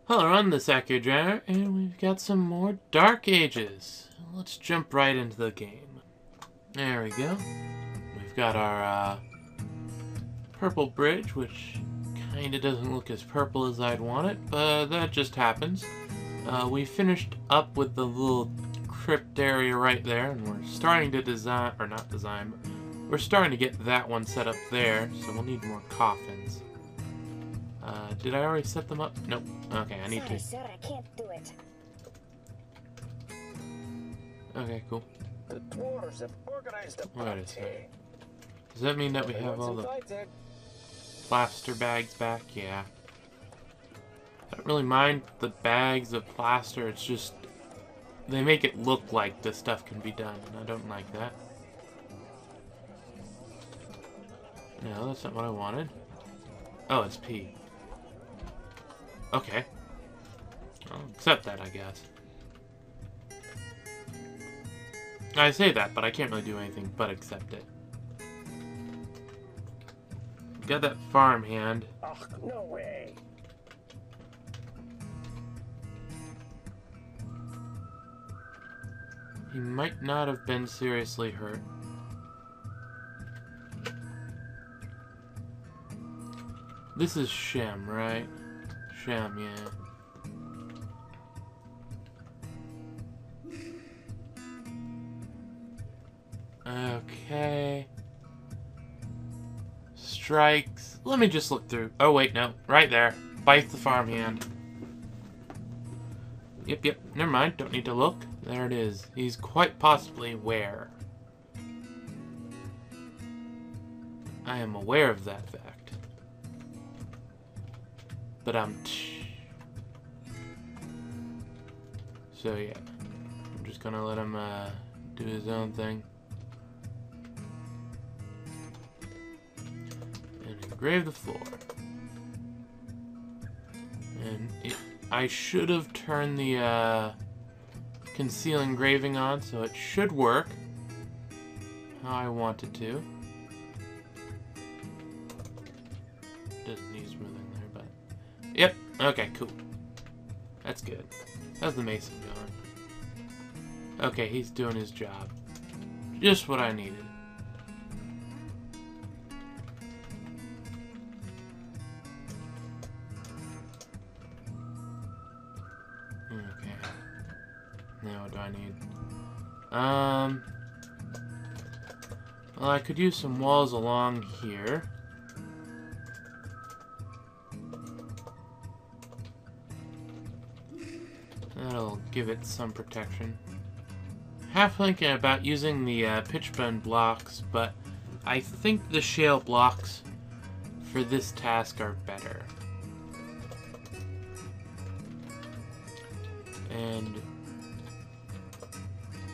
Hello, I'm this Akhier, and we've got some more Dark Ages. Let's jump right into the game. There we go. We've got our purple bridge, which kinda doesn't look as purple as I'd want it, but that just happens. We finished up with the little crypt area right there, and we're starting to design, or not design, but we're starting to get that one set up there, so we'll need more coffins. Did I already set them up? Nope. Okay, I need to. Sir, I can't do it. Okay, cool. The dwarves have organized a Wait a party. second. Does that mean that we have all the plaster bags back? Yeah. I don't really mind the bags of plaster, it's just they make it look like this stuff can be done, and I don't like that. No, that's not what I wanted. Oh, it's P. Okay. I'll accept that, I guess. I say that, but I can't really do anything but accept it. Got that farm hand. Oh, no way. He might not have been seriously hurt. This is Shem, right? Shem, yeah. Okay. Strikes. Let me just look through. Oh, wait, no. Right there. Bite the farmhand. Yep. Never mind. Don't need to look. There it is. He's quite possibly where. I am aware of that fact. But so yeah, I'm just gonna let him do his own thing. And engrave the floor. And I should have turned the conceal engraving on, so it should work how I want it to. Doesn't need smoothing there, but yep. Okay, cool. That's good. How's the mason going? Okay, he's doing his job. Just what I needed. Okay. Now what do I need? Well, I could use some walls along here. That'll give it some protection. Half thinking about using the pitchbone blocks, but I think the shale blocks for this task are better. And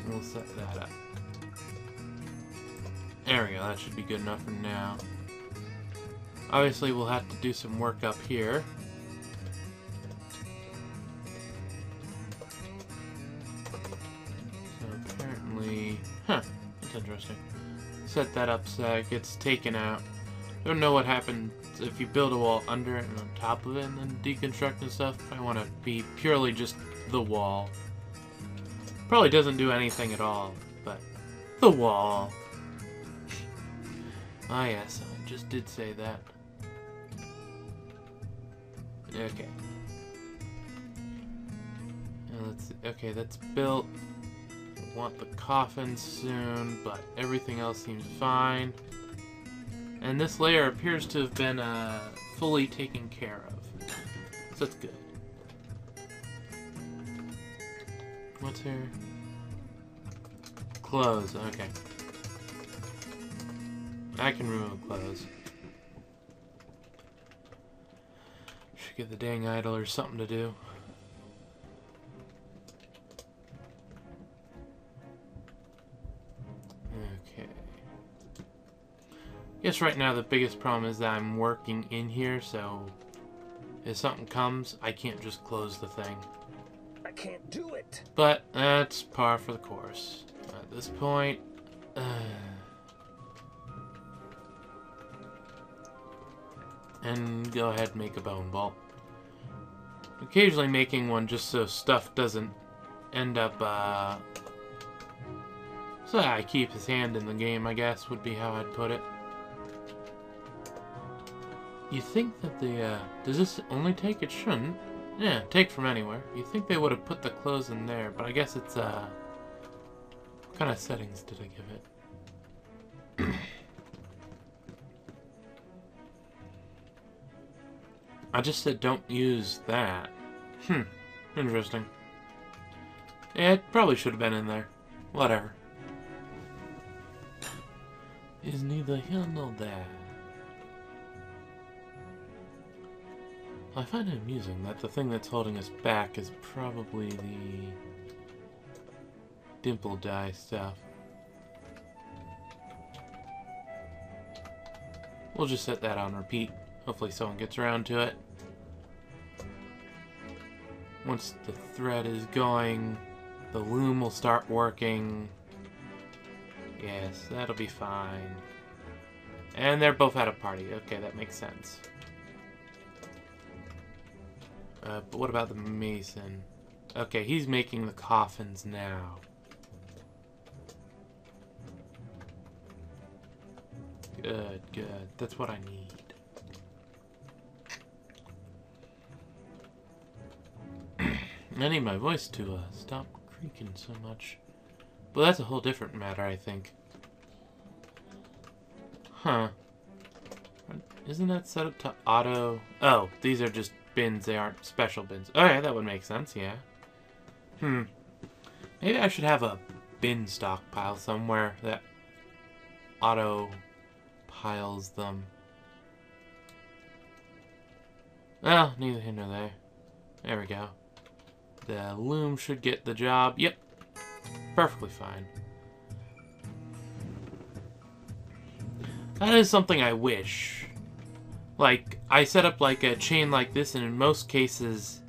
we'll set that up. There we go, that should be good enough for now. Obviously we'll have to do some work up here. That's interesting. Set that up so it gets taken out. Don't know what happens if you build a wall under it and on top of it and then deconstruct and stuff. I want to be purely just the wall. Probably doesn't do anything at all, but the wall. Ah yes, I just did say that. Okay. And let's see. Okay, that's built. Want the coffin soon, but everything else seems fine. And this layer appears to have been fully taken care of. So that's good. What's here? Clothes, okay. I can remove clothes. Should give the dang idler something to do. Guess right now the biggest problem is that I'm working in here, so if something comes, I can't just close the thing. I can't do it. But that's par for the course. At this point, and go ahead and make a bone vault. occasionally making one just so stuff doesn't end up, so I keep his hand in the game, I guess, would be how I'd put it. You think that the, does this only take? It shouldn't. Yeah, take from anywhere. You think they would have put the clothes in there, but I guess it's, what kind of settings did I give it? I just said don't use that. Interesting. Yeah, it probably should have been in there. Whatever. Is neither here nor there. I find it amusing that the thing that's holding us back is probably the dimple dye stuff. We'll just set that on repeat. Hopefully someone gets around to it. Once the thread is going, the loom will start working. Yes, that'll be fine. And they're both at a party. Okay, that makes sense. But what about the mason? Okay, he's making the coffins now. Good, good. That's what I need. I need my voice to stop creaking so much. But that's a whole different matter, I think. Huh. Isn't that set up to auto? Oh, these are just bins. They aren't special bins. Okay, that would make sense, yeah. Maybe I should have a bin stockpile somewhere that auto piles them. Well, neither here nor there. There we go. The loom should get the job. Yep. Perfectly fine. That is something I wish. Like, I set up like a chain like this, and in most cases,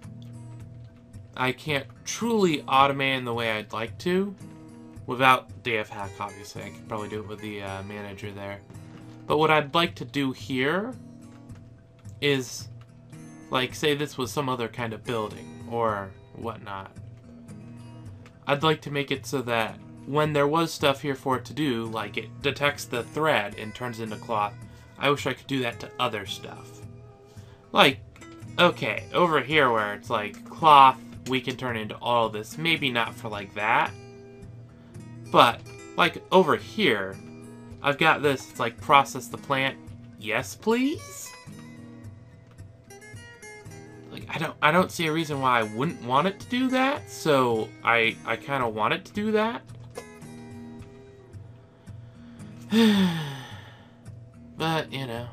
I can't truly automate in the way I'd like to. Without DF hack, obviously. I could probably do it with the manager there. But what I'd like to do here is, like, say this was some other kind of building, or whatnot. I'd like to make it so that when there was stuff here for it to do, like it detects the thread and turns into cloth, I wish I could do that to other stuff. Like, okay, over here where it's like cloth, we can turn into all this. Maybe not for like that. But, like over here, I've got this, it's like process the plant. Yes, please? Like, I don't see a reason why I wouldn't want it to do that, so I kind of want it to do that. But, you know,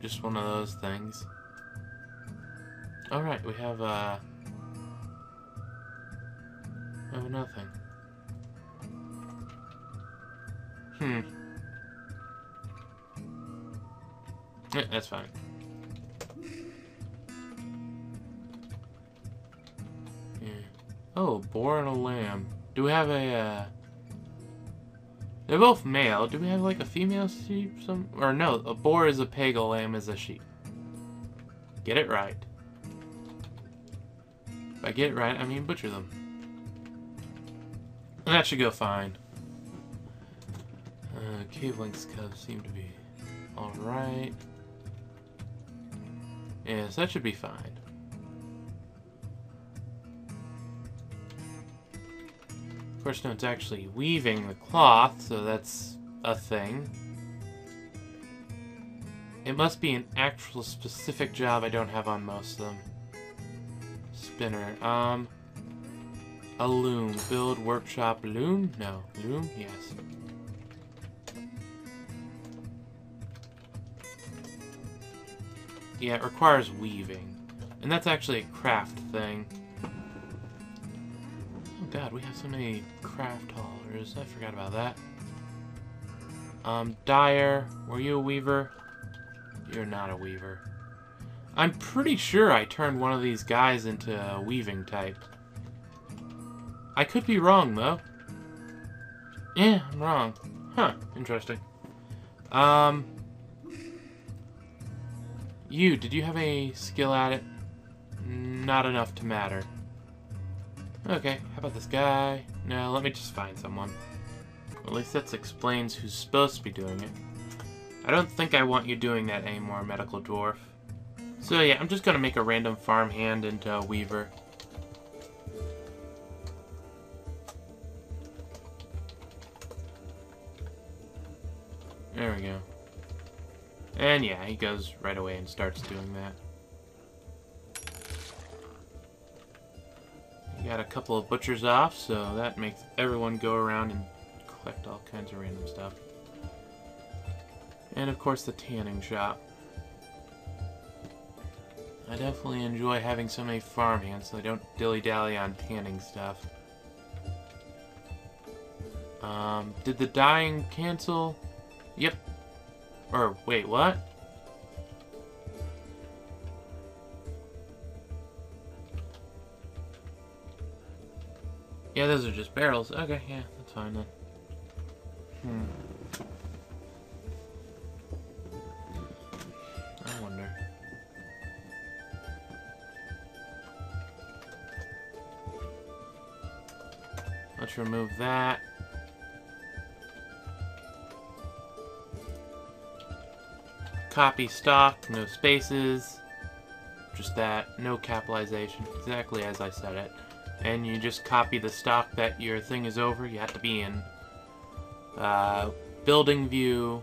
just one of those things. Alright, we have nothing. Yeah, that's fine. Yeah. Oh, boar and a lamb. Do we have a, they're both male. Do we have, like, a female sheep? Or no, a boar is a pig, a lamb is a sheep. Get it right. If I get it right, I mean butcher them. And that should go fine. Cave Link's cubs seem to be alright. Yes, that should be fine. Of course, no, it's actually weaving the cloth, so that's a thing. It must be an actual specific job I don't have on most of them. Spinner. A loom. Build, workshop, loom? No. Loom? Yes. Yeah, it requires weaving. And that's actually a craft thing. Oh god, we have so many craft haulers. I forgot about that. Dyer, were you a weaver? You're not a weaver. I'm pretty sure I turned one of these guys into a weaving type. I could be wrong, though. Yeah, I'm wrong. Huh, interesting. You, did you have a skill at it? Not enough to matter. Okay, how about this guy? No, let me just find someone. At least that explains who's supposed to be doing it. I don't think I want you doing that anymore, Medical Dwarf. So yeah, I'm just gonna make a random farmhand into a weaver. There we go. And yeah, he goes right away and starts doing that. You got a couple of butchers off, so that makes everyone go around and collect all kinds of random stuff. And of course the tanning shop. I definitely enjoy having so many farmhands so I don't dilly-dally on tanning stuff. Did the dyeing cancel? Yep. Or, wait, what? Yeah, those are just barrels. Okay, yeah, that's fine then. I wonder. Let's remove that. Copy stock, no spaces. Just that, no capitalization. Exactly as I said it. And you just copy the stock that your thing is over. You have to be in building view.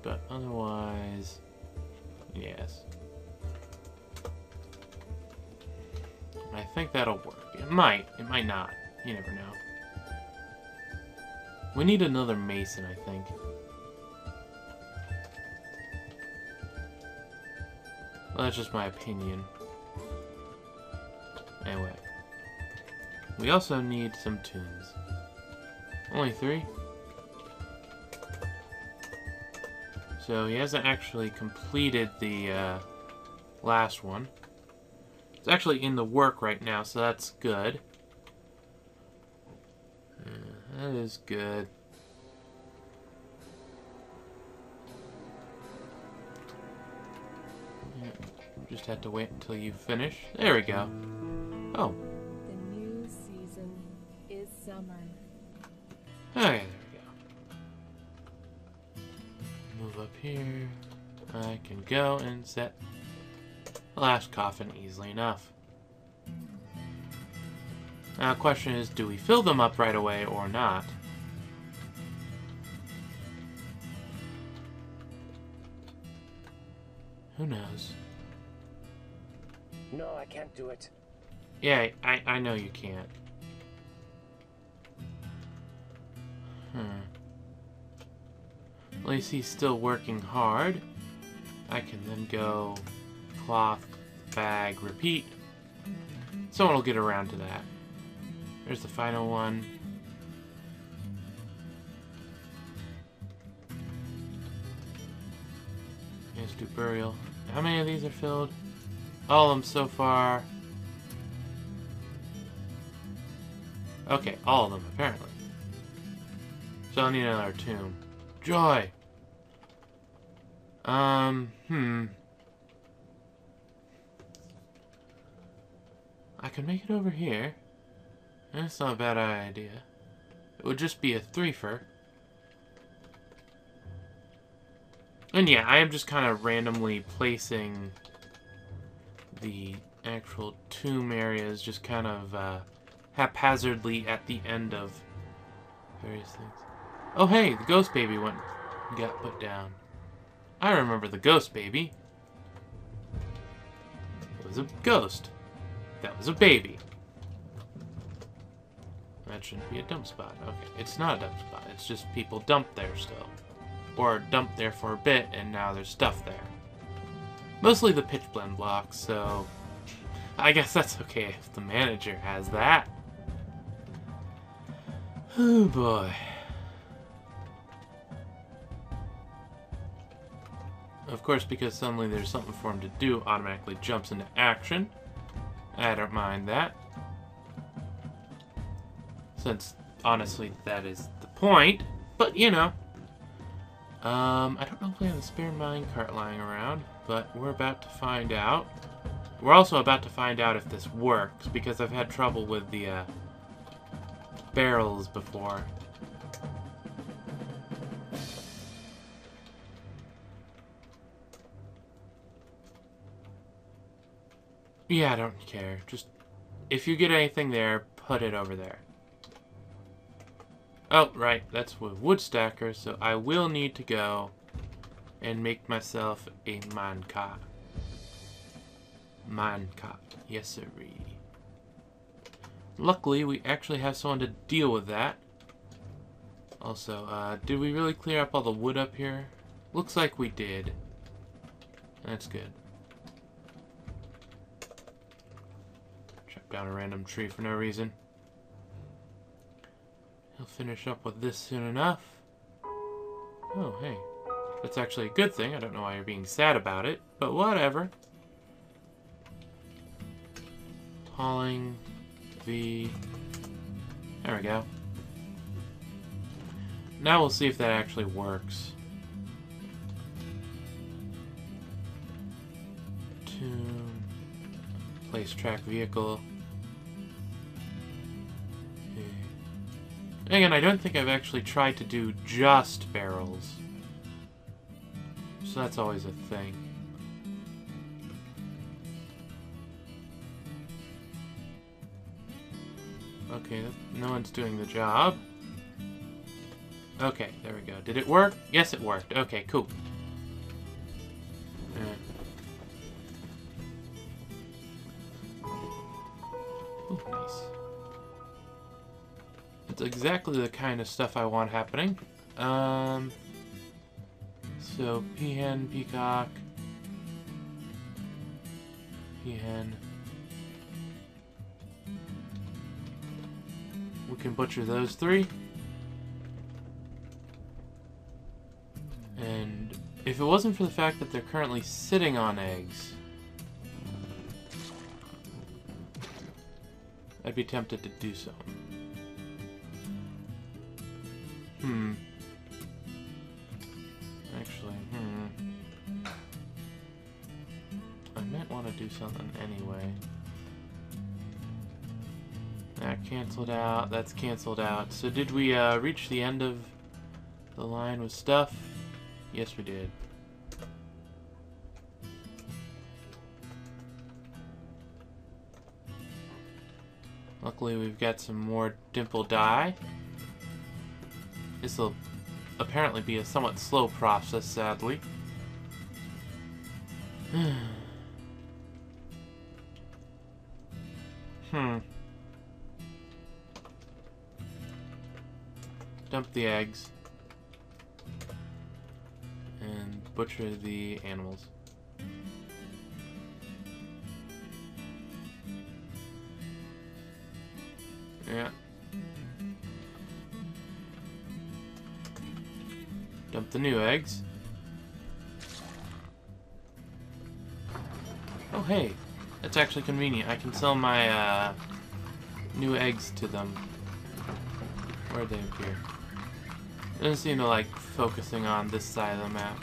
But otherwise, yes. I think that'll work. It might not. You never know. We need another mason, I think. Well, that's just my opinion. Anyway. We also need some tunes. Only 3? So he hasn't actually completed the last one. It's actually in the work right now, so that's good. That is good. Just have to wait until you finish. There we go. Oh. The new season is summer. Okay, there we go. Move up here. I can go and set the last coffin easily enough. Now the question is, do we fill them up right away or not? Who knows? No, I can't do it. Yeah, I know you can't. At least he's still working hard. I can then go cloth, bag, repeat. Someone will get around to that. There's the final one. Let's do burial. How many of these are filled? All of them so far. Okay, all of them apparently. So I'll need another tomb. Joy! I could make it over here. That's not a bad idea. It would just be a 3-fer. And yeah, I am just kind of randomly placing the actual tomb areas just kind of haphazardly at the end of various things. Oh hey, the ghost baby got put down. I remember the ghost baby. It was a ghost. That was a baby. That shouldn't be a dump spot. Okay, it's not a dump spot. It's just people dumped there still. Or dumped there for a bit, and now there's stuff there. Mostly the pitch blend blocks, so I guess that's okay if the manager has that. Oh boy. Of course, because suddenly there's something for him to do, automatically jumps into action. I don't mind that. Since, honestly, that is the point. But, you know, I don't know if we have a spare minecart lying around, but we're about to find out. We're also about to find out if this works, because I've had trouble with the barrels before. Yeah, I don't care. Just, if you get anything there, put it over there. Oh, right, that's with wood stacker, so I will need to go and make myself a minecart. Minecart, yes sirree. Luckily, we actually have someone to deal with that. Also, did we really clear up all the wood up here? Looks like we did. That's good. Chop down a random tree for no reason. He'll finish up with this soon enough. Oh, hey. That's actually a good thing. I don't know why you're being sad about it, but whatever. Hauling the... There we go. Now we'll see if that actually works. Tune. Place track vehicle. Again, I don't think I've actually tried to do just barrels. So that's always a thing. Okay, no one's doing the job. Okay, there we go. Did it work? Yes, it worked. Okay, cool. Ooh, nice. That's exactly the kind of stuff I want happening. So, peahen, peacock, peahen. We can butcher those three. And if it wasn't for the fact that they're currently sitting on eggs, I'd be tempted to do so. Actually, I might want to do something anyway. That canceled out. That's canceled out. So did we reach the end of the line with stuff? Yes, we did. Luckily, we've got some more dimple dye. This will apparently be a somewhat slow process, sadly. Dump the eggs. And butcher the animals. Yeah. Dump the new eggs. Oh, hey. That's actually convenient. I can sell my new eggs to them. Where'd they appear? It doesn't seem to like focusing on this side of the map.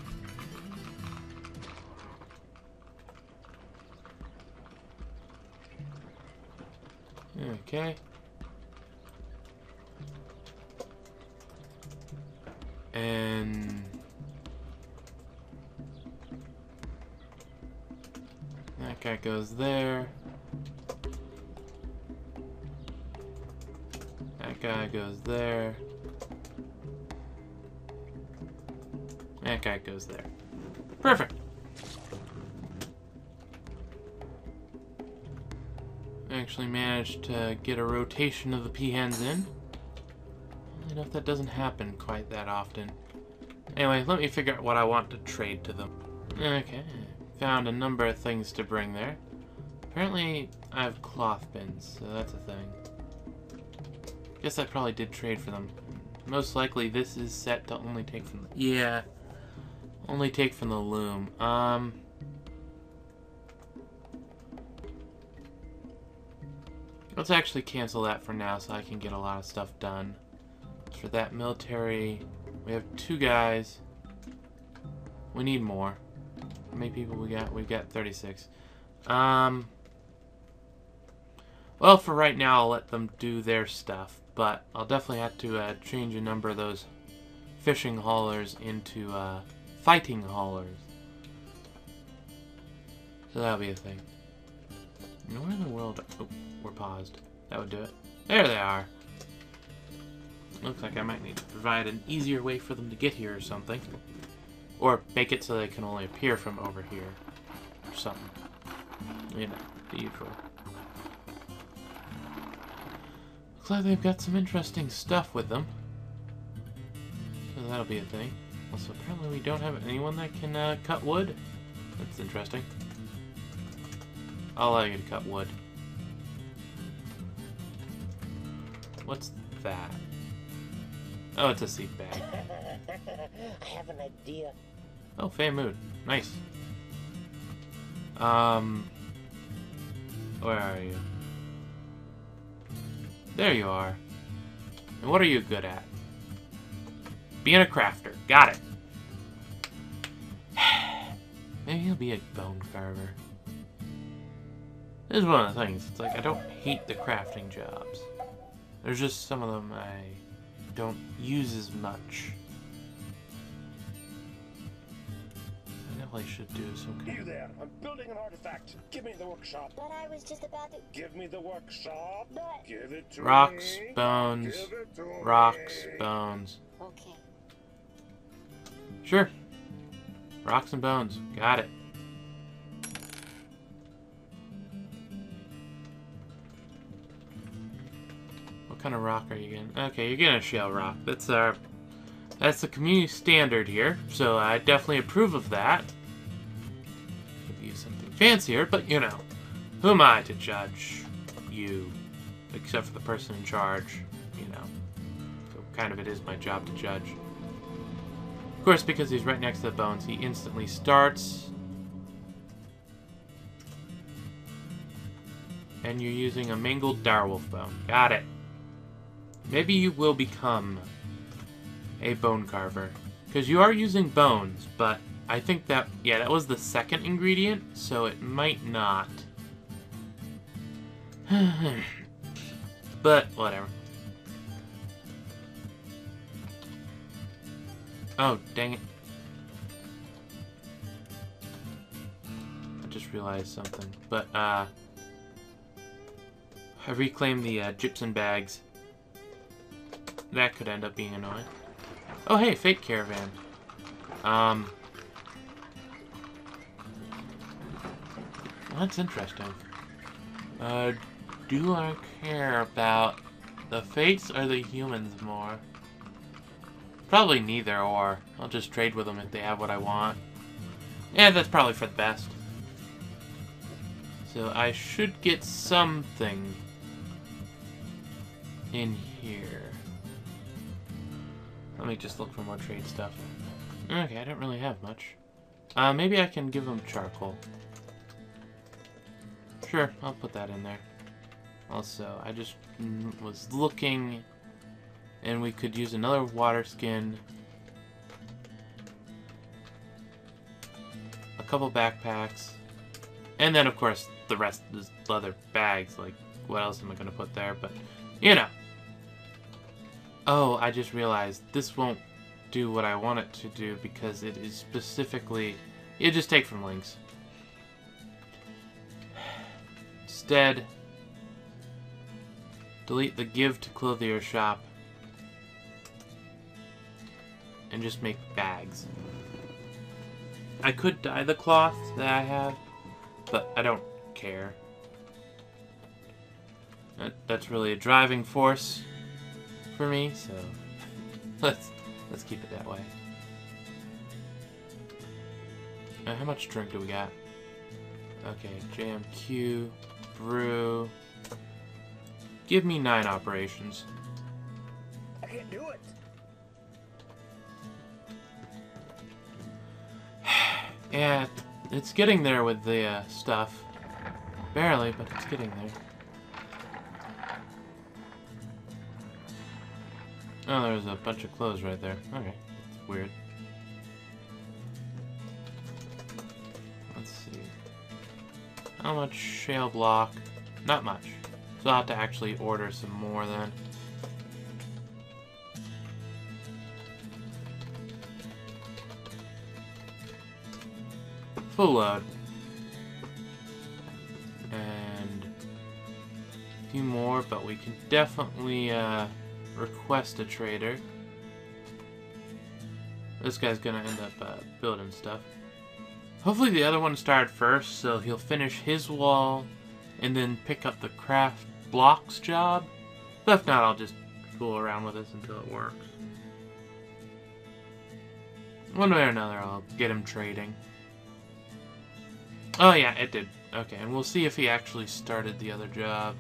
Okay. And that guy goes there. That guy goes there. That guy goes there. Perfect. I actually managed to get a rotation of the peahens in. I don't know if that doesn't happen quite that often. Anyway, let me figure out what I want to trade to them. Okay, found a number of things to bring there. Apparently, I have cloth bins, so that's a thing. Guess I probably did trade for them. Most likely, this is set to only take from the... Yeah, only take from the loom. Let's actually cancel that for now so I can get a lot of stuff done. For that military, we have 2 guys. We need more. How many people we got? We've got 36. Well, for right now, I'll let them do their stuff, but I'll definitely have to change a number of those fishing haulers into fighting haulers. So that'll be a thing. Where in the world? Oh, we're paused. That would do it. There they are. Looks like I might need to provide an easier way for them to get here or something. Or make it so they can only appear from over here. Or something. You know, the usual. Looks like they've got some interesting stuff with them. So that'll be a thing. Also, apparently we don't have anyone that can cut wood. That's interesting. I'll allow you to cut wood. What's that? Oh, it's a seed bag. I have an idea. Oh, Fey Mood. Nice. Where are you? There you are. And what are you good at? Being a crafter. Got it. Maybe he'll be a bone carver. This is one of the things. It's like, I don't hate the crafting jobs. There's just some of them I don't use as much. I definitely should do some kind You there, I'm building an artifact. Give me the workshop. But I was just about to. Give me the workshop. But. Give it to rocks, me. bones, Give it to rocks, me. bones. Okay. Sure. Rocks and bones. Got it. What kind of rock are you getting? Okay, you're getting a shell rock. That's the community standard here, so I definitely approve of that. Could use something fancier, but you know, who am I to judge you? Except for the person in charge, you know. So kind of it is my job to judge. Of course, because he's right next to the bones, he instantly starts. And you're using a mangled direwolf bone. Got it. Maybe you will become a bone carver. Because you are using bones, but I think that, yeah, that was the second ingredient, so it might not. But, whatever. Oh, dang it. I just realized something. But, I reclaimed the gypsum bags. That could end up being annoying. Oh, hey, Fate Caravan. That's interesting. Do I care about the Fates or the humans more? Probably neither, or I'll just trade with them if they have what I want. Yeah, that's probably for the best. So I should get something in here. Let me just look for more trade stuff. Okay, I don't really have much. Maybe I can give them charcoal. Sure, I'll put that in there. Also, I just was looking, and we could use another water skin, a couple backpacks, and then of course the rest is leather bags. Like, what else am I gonna put there? But you know. Oh, I just realized this won't do what I want it to do because it is specifically, you just take from links. Instead, delete the give to clothier shop and just make bags. I could dye the cloth that I have, but I don't care. That's really a driving force for me, so let's keep it that way. How much drink do we got? Okay, JMQ, brew. Give me 9 operations. I can't do it. Yeah, it's getting there with the stuff. Barely, but it's getting there. Oh, there's a bunch of clothes right there. Okay, that's weird. How much shale block? Not much. So I'll have to actually order some more then. Full load. And a few more, but we can definitely request a trader. This guy's gonna end up building stuff. Hopefully the other one started first, so he'll finish his wall and then pick up the craft blocks job. But if not, I'll just fool around with this until it works. One way or another, I'll get him trading. Oh yeah, it did. Okay, and we'll see if he actually started the other job.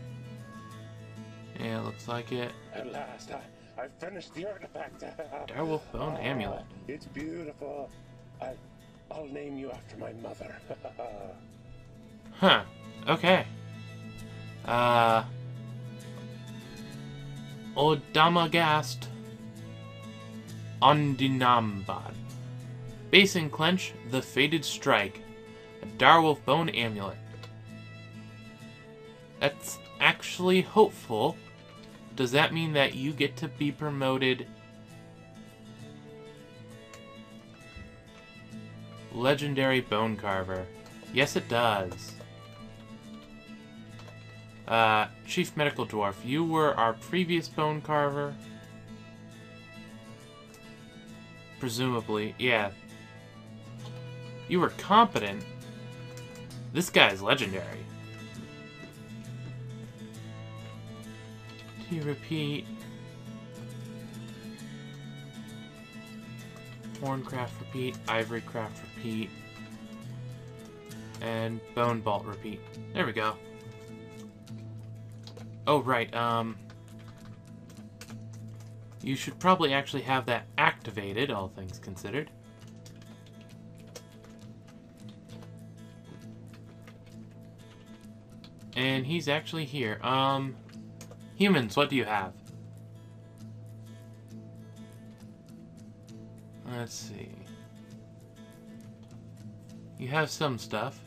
Yeah, it looks like it. At last, I finished the artifact. Dwarf Bone Amulet. It's beautiful. I'll name you after my mother. Huh. Okay. Odamagast Ondinambad. Base and Clench, the Fated Strike. A Dwarf Bone Amulet. That's actually hopeful. Does that mean that you get to be promoted Legendary Bone Carver? Yes, it does. Chief Medical Dwarf, you were our previous Bone Carver. Presumably, yeah. You were competent. This guy's legendary. To repeat. Horncraft repeat, Ivorycraft repeat, and Bone Bolt repeat. There we go. Oh, right, you should probably actually have that activated, all things considered. And he's actually here. Humans, what do you have? Let's see. You have some stuff.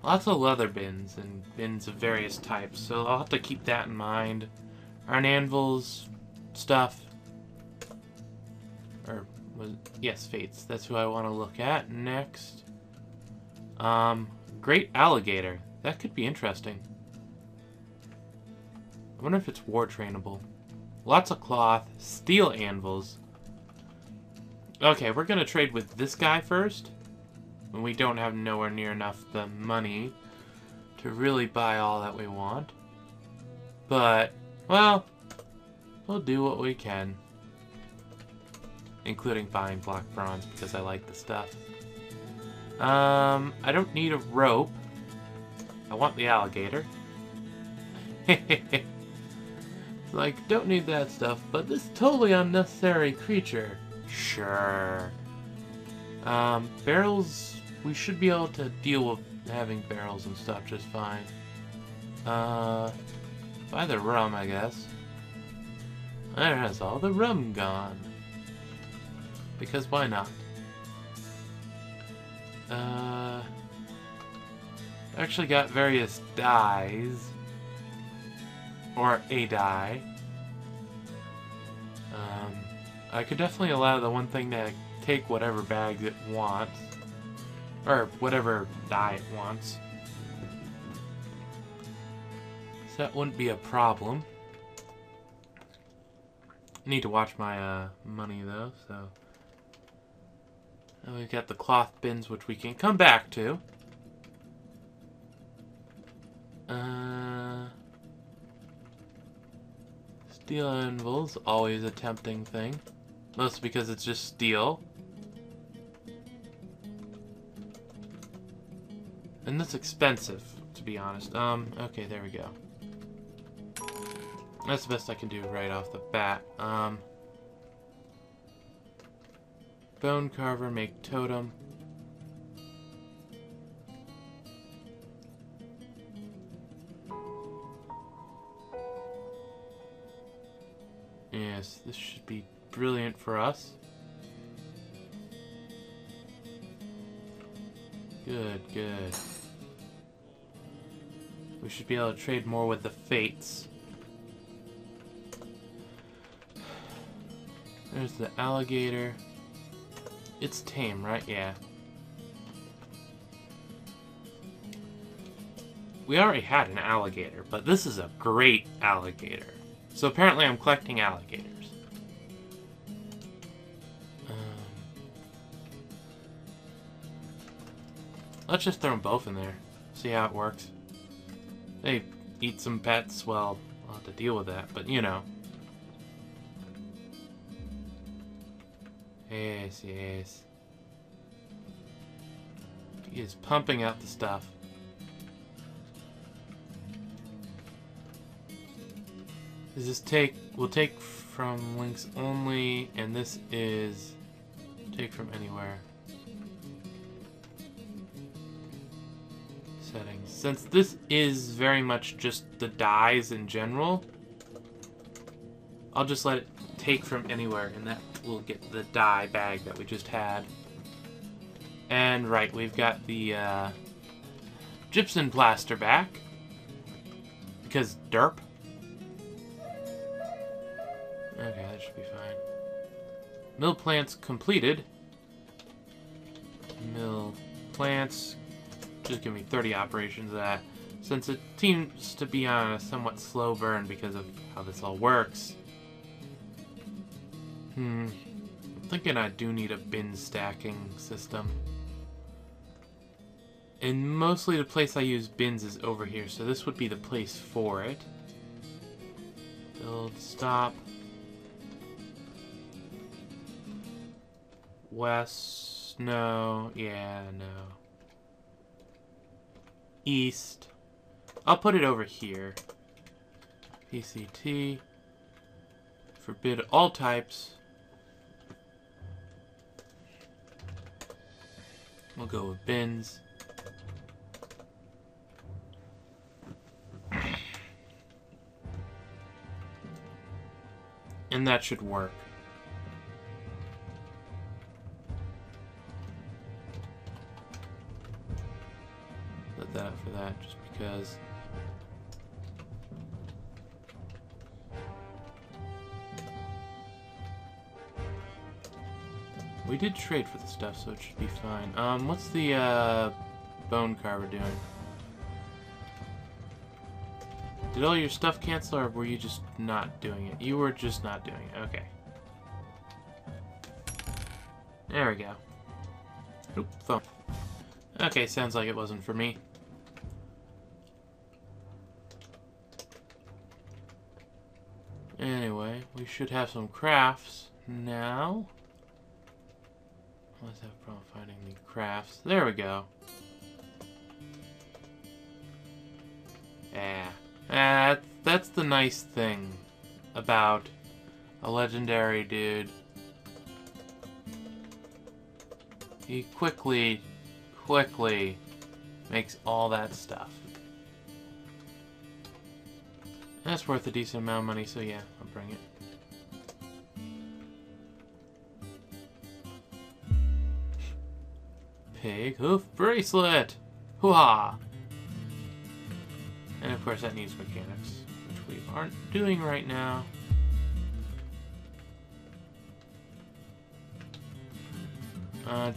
Lots of leather bins and bins of various types, so I'll have to keep that in mind. Iron anvils, stuff. Yes, fates. That's who I want to look at next. Great alligator. That could be interesting. I wonder if it's war trainable. Lots of cloth, steel anvils. Okay, we're gonna trade with this guy first. When we don't have nowhere near enough the money to really buy all that we want. But, well, we'll do what we can. Including buying black bronze because I like the stuff. I don't need a rope. I want the alligator. Like, don't need that stuff, but this totally unnecessary creature. Sure. Barrels, we should be able to deal with having barrels and stuff just fine. Buy the rum, I guess. There has all the rum gone. Because why not? Actually got various dyes. Or a dye. I could definitely allow the one thing to take whatever bags it wants. Or whatever dye it wants. So that wouldn't be a problem. Need to watch my money though, so. And we've got the cloth bins, which we can come back to. Steel anvils, always a tempting thing. Mostly because it's just steel. And that's expensive, to be honest. Okay, there we go. That's the best I can do right off the bat. Bone carver, make totem. Yes, this should be brilliant for us. Good, good. We should be able to trade more with the Fates. There's the alligator. It's tame, right? Yeah. We already had an alligator, but this is a great alligator. So apparently I'm collecting alligators. Let's just throw them both in there. See how it works. They eat some pets, well, I'll have to deal with that, but you know. Yes, yes. He is pumping out the stuff. Does this take... We'll take from links only, and this is... Take from anywhere. Settings. Since this is very much just the dyes in general, I'll just let it take from anywhere, and that will get the dye bag that we just had. And right, we've got the gypsum plaster back. Because derp. Okay, that should be fine. Mill plants completed. Mill plants. Just give me 30 operations of that. Since it seems to be on a somewhat slow burn because of how this all works. I'm thinking I do need a bin stacking system. And mostly the place I use bins is over here, so this would be the place for it. Build, stop. West, no, yeah, no. East. I'll put it over here. PCT. Forbid all types. We'll go with bins. And that should work. Let that for that, just because. We did trade for the stuff, so it should be fine. What's the bone carver doing? Did all your stuff cancel, or were you just not doing it? You were just not doing it. Okay. There we go. Oop, phone. Okay, sounds like it wasn't for me. Anyway, we should have some crafts now. Let's have a problem finding the crafts. There we go. Yeah. That's the nice thing about a legendary dude. He quickly makes all that stuff. That's worth a decent amount of money, so yeah, I'll bring it. Pig hoof bracelet! Hoo-ha! And of course that needs mechanics, which we aren't doing right now.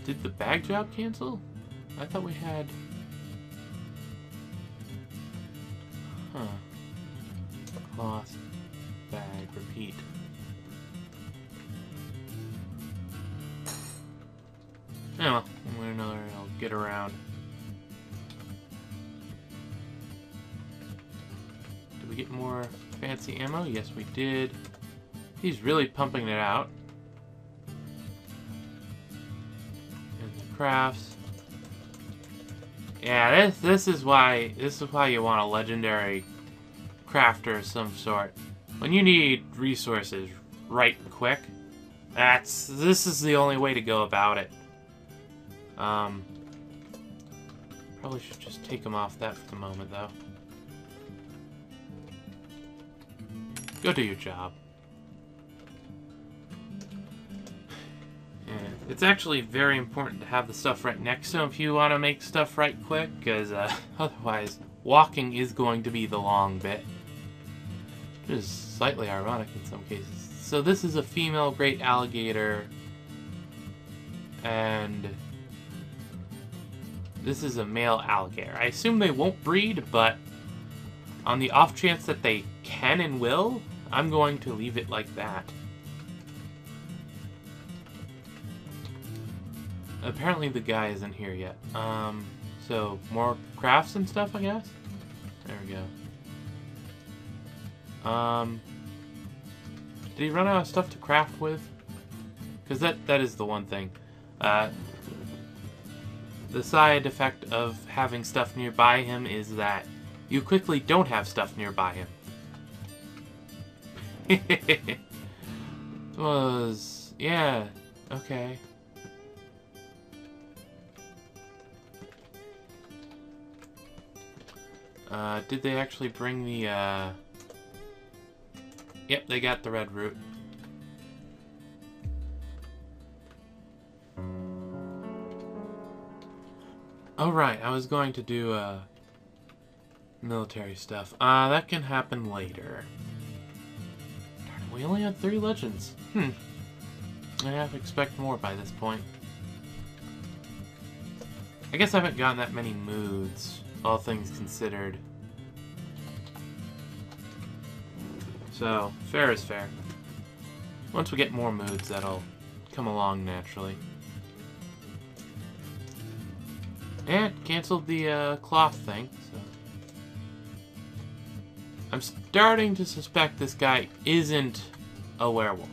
Did the bag job cancel? I thought we had... Huh. Cloth, bag, repeat. Oh well, one way or another I'll get around. Did we get more fancy ammo? Yes, we did. He's really pumping it out. And the crafts. Yeah, this is why you want a legendary crafter of some sort. When you need resources right and quick, this is the only way to go about it. Probably should just take them off that for the moment, though. Go do your job. Yeah, It's actually very important to have the stuff right next to him if you want to make stuff right quick, because otherwise walking is going to be the long bit. Which is slightly ironic in some cases. So this is a female great alligator, and this is a male alligator. I assume they won't breed, but on the off chance that they can and will, I'm going to leave it like that. Apparently the guy isn't here yet. So more crafts and stuff, I guess? There we go. Did he run out of stuff to craft with? Because that is the one thing. The side effect of having stuff nearby him is that you quickly don't have stuff nearby him. Yeah, okay. Did they actually bring the, Yep, they got the red root. Oh, right, I was going to do, military stuff. That can happen later. Darn it, we only had 3 legends. I have to expect more by this point. I guess I haven't gotten that many moods, all things considered. So, fair is fair. Once we get more moods, that'll come along naturally. And canceled the cloth thing, so. I'm starting to suspect this guy isn't a werewolf.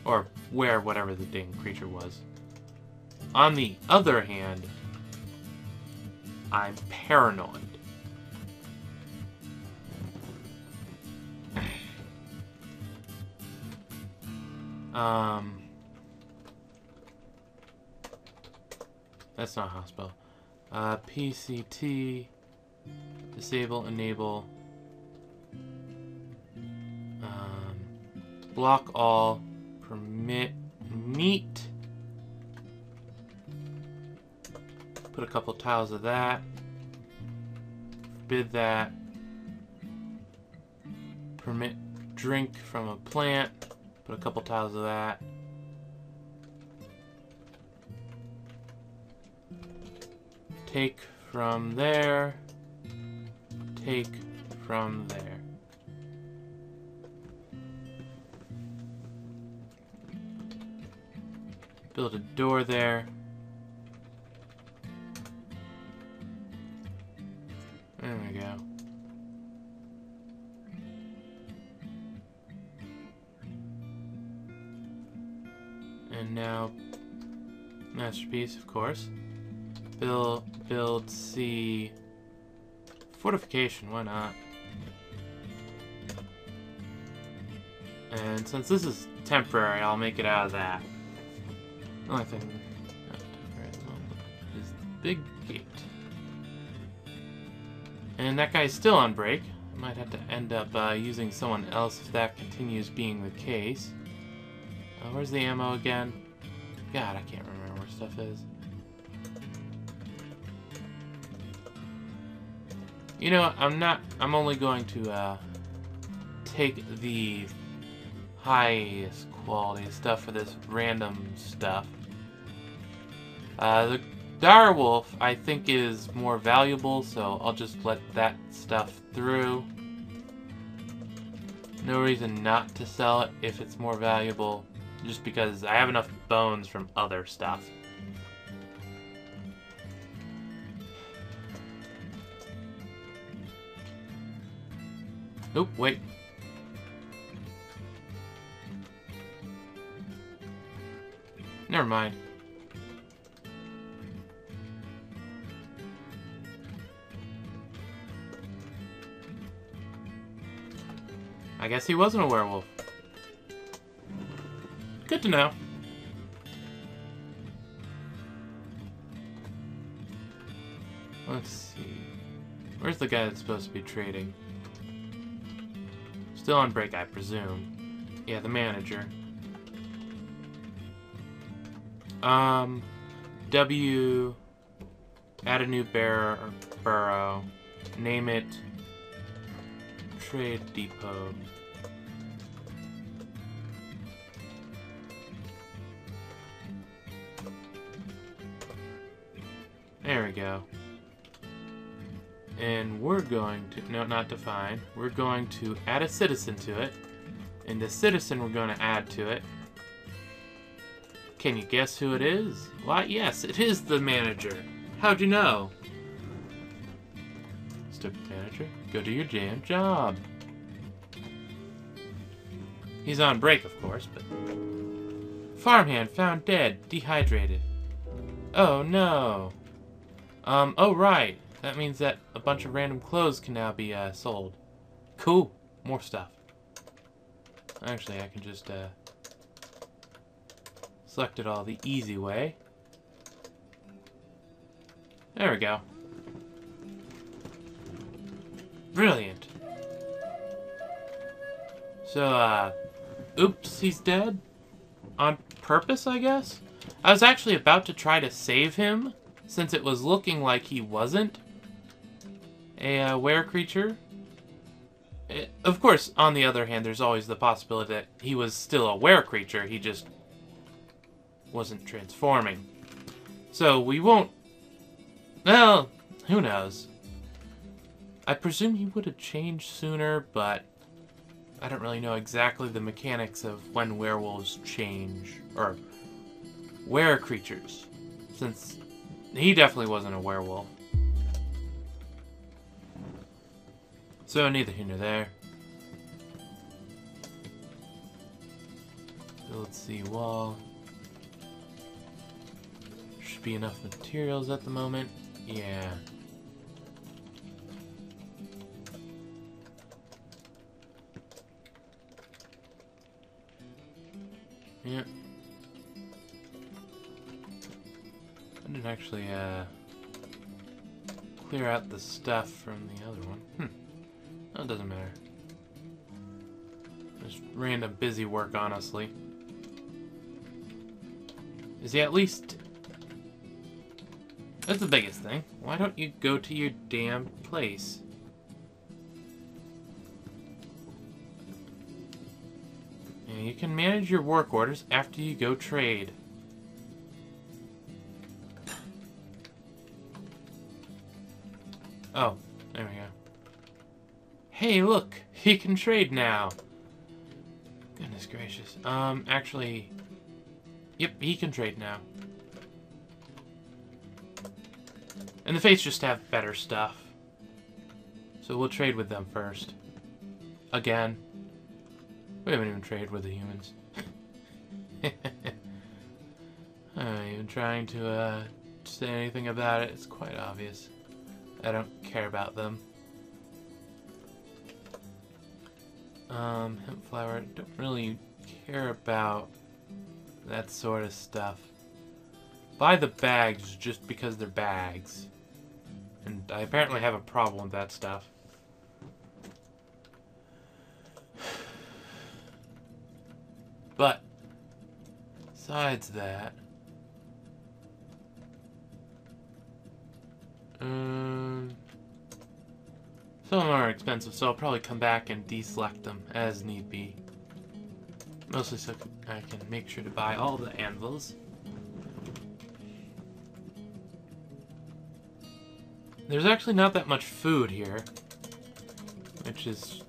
Or whatever the dang creature was. On the other hand, I'm paranoid. That's not hospital. PCT, disable, enable, block all, permit meat, put a couple tiles of that, forbid that, permit drink from a plant, put a couple tiles of that. Take from there. Take from there. Build a door there. There we go. And now, masterpiece, of course. Build C. Fortification, why not? And since this is temporary, I'll make it out of that. The only thing not temporary at the moment is the big gate. And that guy's still on break. I might have to end up using someone else if that continues being the case. Where's the ammo again? God, I can't remember where stuff is. You know, I'm only going to take the highest quality stuff for this random stuff. The direwolf, I think, is more valuable, so I'll just let that stuff through. No reason not to sell it if it's more valuable, just because I have enough bones from other stuff. Oop, wait. Never mind. I guess he wasn't a werewolf. Good to know. Let's see. Where's the guy that's supposed to be trading? Still on break, I presume. Yeah, the manager. W, add a new burrow, name it Trade Depot. There we go. And we're going to, no, not define, we're going to add a citizen to it. And the citizen we're going to add to it. Can you guess who it is? Why, yes, it is the manager. How'd you know? Stupid manager, go do your damn job. He's on break, of course, but... Farmhand found dead, dehydrated. Oh, no. Oh, right. That means that a bunch of random clothes can now be, sold. Cool. More stuff. Actually, I can just, select it all the easy way. There we go. Brilliant. So, oops, he's dead? On purpose, I guess? I was actually about to try to save him, since it was looking like he wasn't a were-creature. Of course, on the other hand, there's always the possibility that he was still a were-creature, he just wasn't transforming. So we won't... Well, who knows? I presume he would have changed sooner, but I don't really know exactly the mechanics of when werewolves change, or were-creatures, since he definitely wasn't a werewolf. So neither here nor there. So let's see, wall. Should be enough materials at the moment. Yeah. Yeah. I didn't actually clear out the stuff from the other one. Oh, it doesn't matter. Just random busy work, honestly. Is he at least... That's the biggest thing. Why don't you go to your damn place? Yeah, you can manage your work orders after you go trade. Oh, there we go. Hey, look! He can trade now! Goodness gracious. Actually... Yep, he can trade now. And the Fates just have better stuff. So we'll trade with them first. Again. We haven't even traded with the humans. I'm not even trying to say anything about it. It's quite obvious. I don't care about them. Hemp flower, don't really care about that sort of stuff. Buy the bags just because they're bags. And I apparently have a problem with that stuff. But, besides that... some of them are expensive, so I'll probably come back and deselect them as need be. Mostly so I can make sure to buy all the anvils. There's actually not that much food here, which is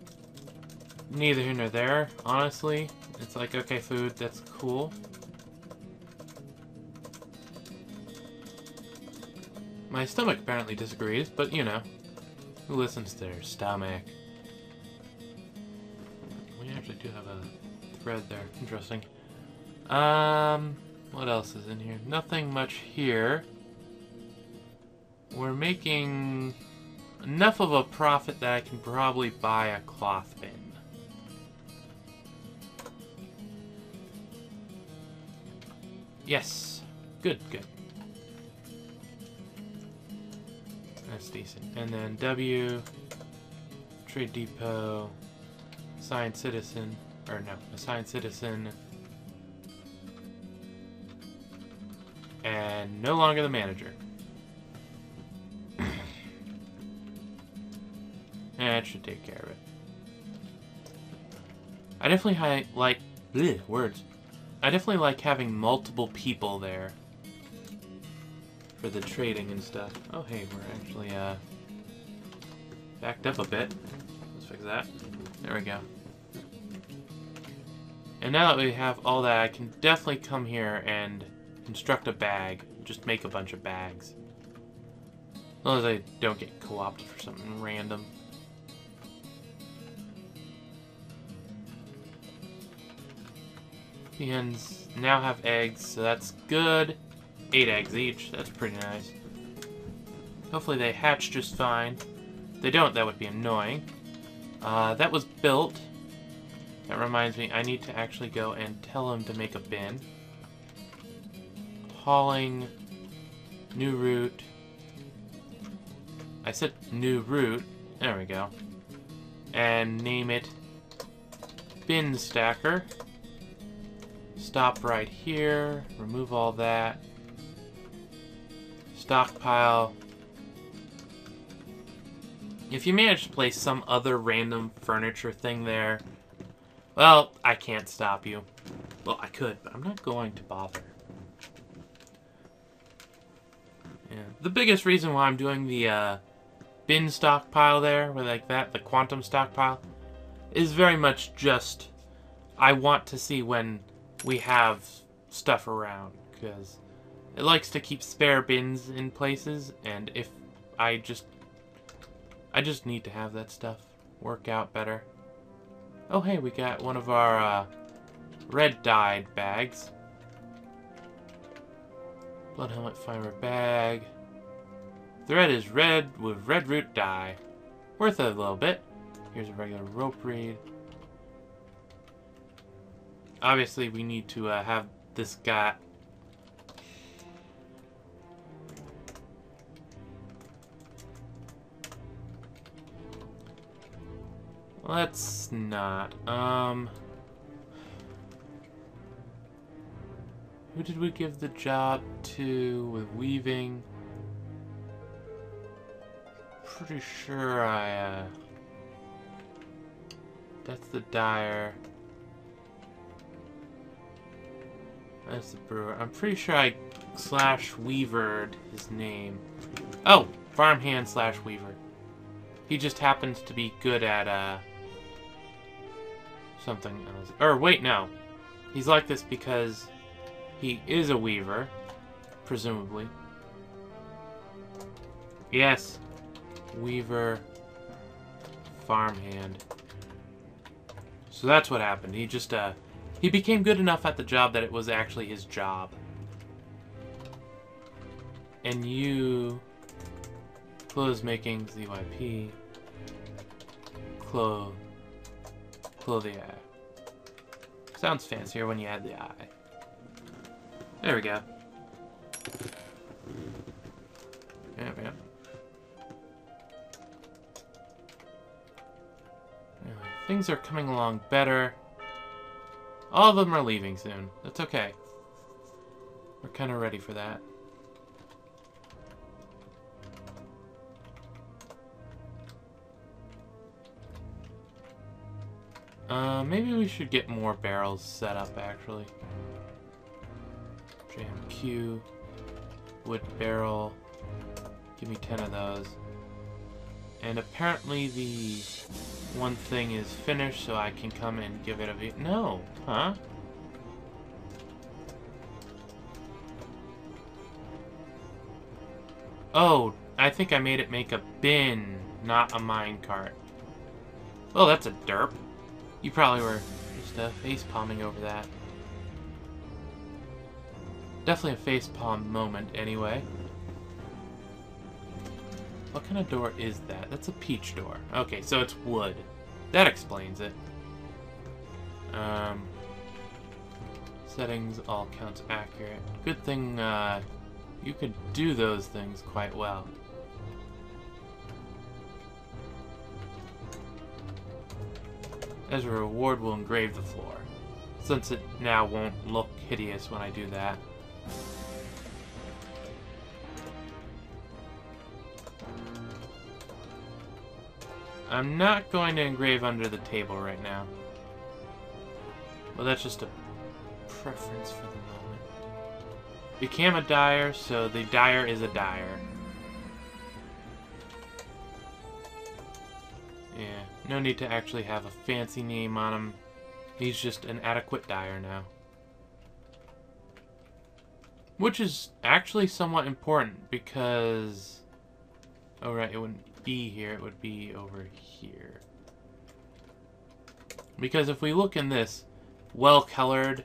neither here nor there, honestly. It's like, okay, food, that's cool. My stomach apparently disagrees, but you know, who listens to their stomach? We actually do have a thread there. Interesting. What else is in here? Nothing much here. We're making enough of a profit that I can probably buy a cloth bin. Yes. Good, good. That's decent. And then W, Trade Depot, Assigned Citizen, or no, Assigned Citizen, and no longer the manager. That should take care of it. I definitely like words. I definitely like having multiple people there for the trading and stuff. Oh, hey, we're actually backed up a bit. Let's fix that. There we go. And now that we have all that, I can definitely come here and construct a bag. Just make a bunch of bags. As long as I don't get co-opted for something random. The hens now have eggs, so that's good. 8 eggs each, that's pretty nice. Hopefully they hatch just fine. If they don't, that would be annoying. That was built. That reminds me, I need to actually go and tell him to make a bin. Hauling, new route. I said new route. There we go. And name it bin stacker. Stop right here. Remove all that. Stockpile. If you manage to place some other random furniture thing there, well, I can't stop you. Well, I could, but I'm not going to bother. Yeah. The biggest reason why I'm doing the bin stockpile there, or like that, the quantum stockpile, is very much just I want to see when we have stuff around, because it likes to keep spare bins in places, and if I just need to have that stuff work out better. Oh hey, we got one of our red dyed bags. Blood helmet fiber bag. Thread is red with red root dye. Worth a little bit. Here's a regular rope reed. Obviously, we need to have this guy. Let's not. Who did we give the job to with weaving? Pretty sure that's the dyer. That's the brewer. I'm pretty sure I /weavered his name. Oh! Farmhand /weaver. He just happens to be good at, something else. Or, wait, no. He's like this because he is a weaver. Presumably. Yes. Weaver. Farmhand. So that's what happened. He just, he became good enough at the job that it was actually his job. And you... Clothes making, ZYP. Clothier. Sounds fancier when you add the I. There we go. Yeah. Anyway, things are coming along better. All of them are leaving soon. That's okay. We're kind of ready for that. Maybe we should get more barrels set up, actually. JMQ. Wood barrel. Give me 10 of those. And apparently the one thing is finished, so I can come and give it a... No! Huh? Oh, I think I made it make a bin, not a minecart. Well, that's a derp. You probably were just face-palming over that. Definitely a facepalm moment, anyway. What kind of door is that? That's a peach door. Okay, so it's wood. That explains it. Settings, all counts accurate. Good thing you could do those things quite well. As a reward, we'll engrave the floor, since it now won't look hideous when I do that. I'm not going to engrave under the table right now. Well, that's just a preference for the moment. Became a dyer, so the dyer is a dyer. Yeah, no need to actually have a fancy name on him. He's just an adequate dyer now. Which is actually somewhat important because... Oh, right, it wouldn't be here, it would be over here. Because if we look in this, well-colored,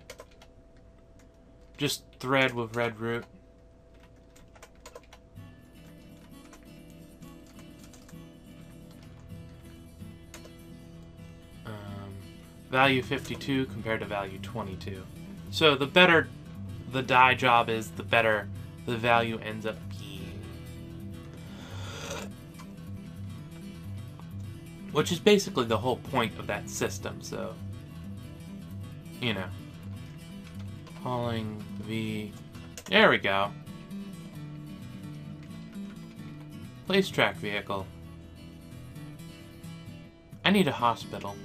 just thread with red root. Value 52 compared to value 22. So the better the dye job is, the better the value ends up being. Which is basically the whole point of that system, so... You know. Hauling V... There we go. Place track vehicle. I need a hospital.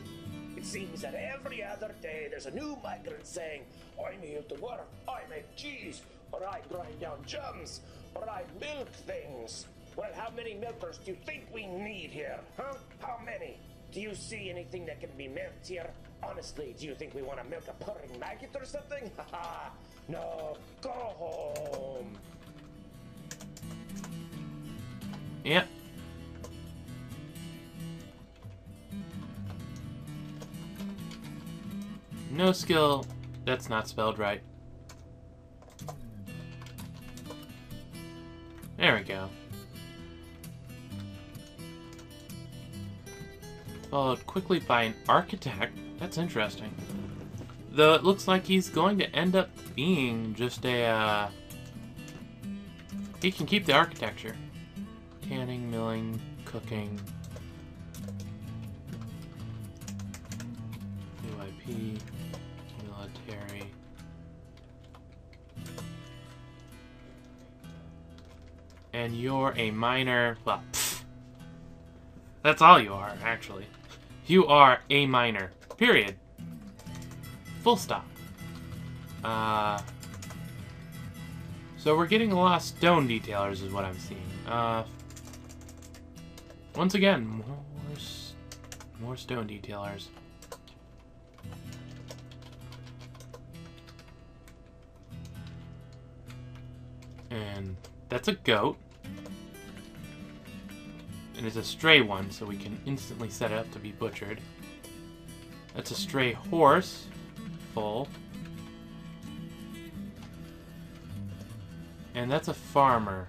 It seems that every other day there's a new migrant saying, I'm here to work, I make cheese, or I grind down jams, or I milk things. Well, how many milkers do you think we need here, huh? How many? Do you see anything that can be milked here? Honestly, do you think we want to milk a purring maggot or something? Haha, no, go home. Yep. No skill. That's not spelled right. There we go. Followed quickly by an architect. That's interesting. Though it looks like he's going to end up being just a, He can keep the architecture. Canning, milling, cooking. UIP. Military. And you're a miner. Well, pfft. That's all you are, actually. You are a miner. Period. Full stop. So we're getting a lot of stone detailers is what I'm seeing. Once again, more stone detailers. And that's a goat. It is a stray one, so we can instantly set it up to be butchered. That's a stray horse. Full. And that's a farmer.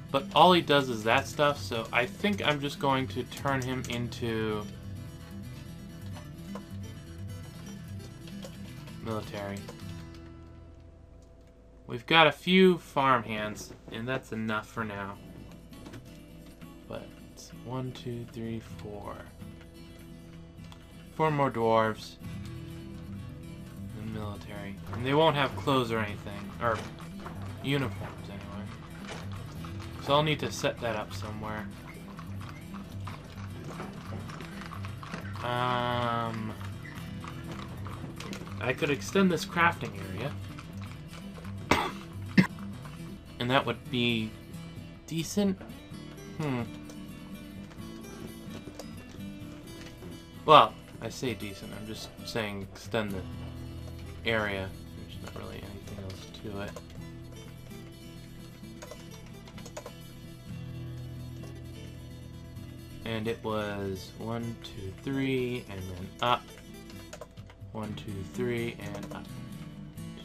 But all he does is that stuff, so I think I'm just going to turn him into... military. We've got a few farm hands, and that's enough for now. But it's 1, 2, 3, 4. 4 more dwarves. And military. And they won't have clothes or anything. Or uniforms, anyway. So I'll need to set that up somewhere. I could extend this crafting area. And that would be decent. Well, I say decent. I'm just saying extend the area. There's not really anything else to it. And it was 1, 2, 3, and then up. 1, 2, 3, and up.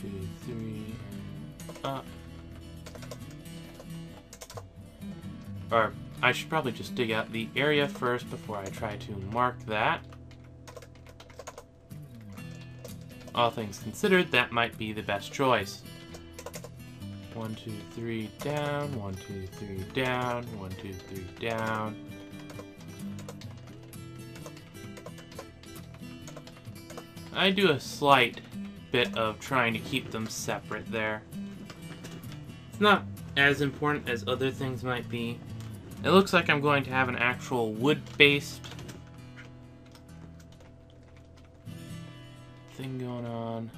2, 3, and up. Or, I should probably just dig out the area first before I try to mark that. All things considered, that might be the best choice. 1, 2, 3, down. 1, 2, 3, down. 1, 2, 3, down. I do a slight bit of trying to keep them separate there. It's not as important as other things might be. It looks like I'm going to have an actual wood-based thing going on.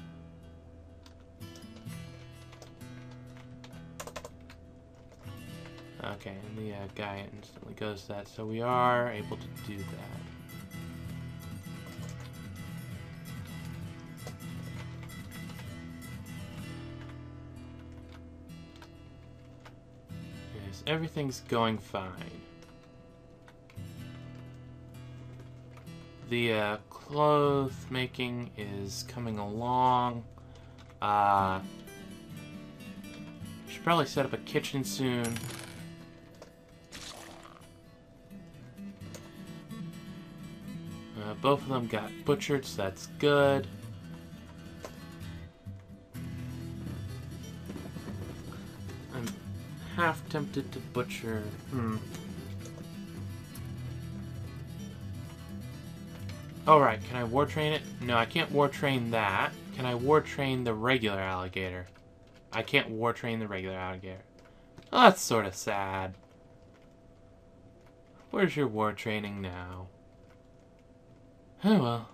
Okay, and the guy instantly goes to that, so we are able to do that. Yes, everything's going fine. The clothes making is coming along. Should probably set up a kitchen soon. Both of them got butchered, so that's good. I'm half tempted to butcher. Alright, can I war train it? No, I can't war train that. Can I war train the regular alligator? I can't war train the regular alligator. Oh, that's sort of sad. Where's your war training now? Oh well.